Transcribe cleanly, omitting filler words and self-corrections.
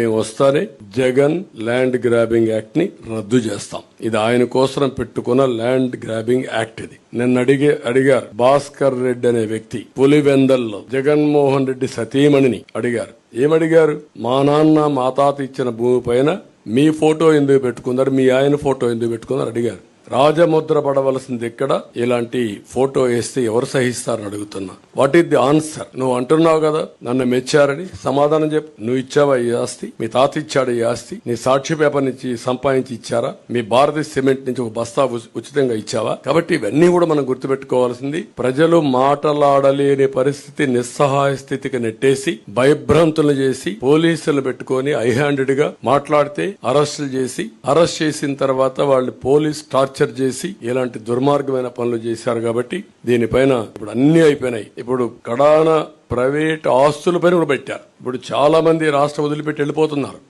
మేము వస్తానే Jagan land grabbing act ని రద్దు చేస్తాం. ఇది ఆయన కోసం పెట్టుకున్న ల్యాండ్ గ్రాబింగ్ యాక్ట్. ఇది నిన్న అడిగారు భాస్కర్ రెడ్డి అనే వ్యక్తి పులివెందల్లో జగన్మోహన్ రెడ్డి సతీమణిని అడిగారు. ఏమడిగారు? మా నాన్న మా తాత ఇచ్చిన భూమి పైన మీ ఫోటో ఎందుకు పెట్టుకున్నారు, మీ ఆయన ఫోటో ఎందుకు పెట్టుకున్నారు అడిగారు. రాజముద్ర పడవలసింది ఎక్కడ? ఇలాంటి ఫోటో వేస్తే ఎవరు సహిస్తారని అడుగుతున్నా. What is the answer? నువ్వు అంటున్నావు కదా నన్ను మెచ్చారని, సమాధానం చెప్పు. నువ్వు ఇచ్చావా ఈ ఆస్తి? మీ తాత ఇచ్చాడు ఈ ఆస్తి? నీ సాక్షి పేపర్ నుంచి సంపాదించి ఇచ్చారా? మీ భారతీయ సిమెంట్ నుంచి ఒక బస్తా ఉచితంగా ఇచ్చావా? కాబట్టి ఇవన్నీ కూడా మనం గుర్తుపెట్టుకోవాల్సింది. ప్రజలు మాటలాడలేని పరిస్థితి, నిస్సహాయ స్థితికి నెట్టేసి భయభ్రాంతులు చేసి పోలీసులు పెట్టుకుని హైహ్యాండెడ్ గా మాట్లాడితే అరెస్టులు చేసి, అరెస్ట్ చేసిన తర్వాత వాళ్ళు పోలీస్ టార్చర్ చేసి ఇలాంటి దుర్మార్గమైన పనులు చేశారు. కాబట్టి దీనిపైన ఇప్పుడు అన్ని అయిపోయినాయి. ఇప్పుడు కడాన ప్రైవేట్ ఆస్తుల పైన కూడా పెట్టారు. ఇప్పుడు చాలా మంది రాష్ట్రం వదిలిపెట్టి వెళ్ళిపోతున్నారు.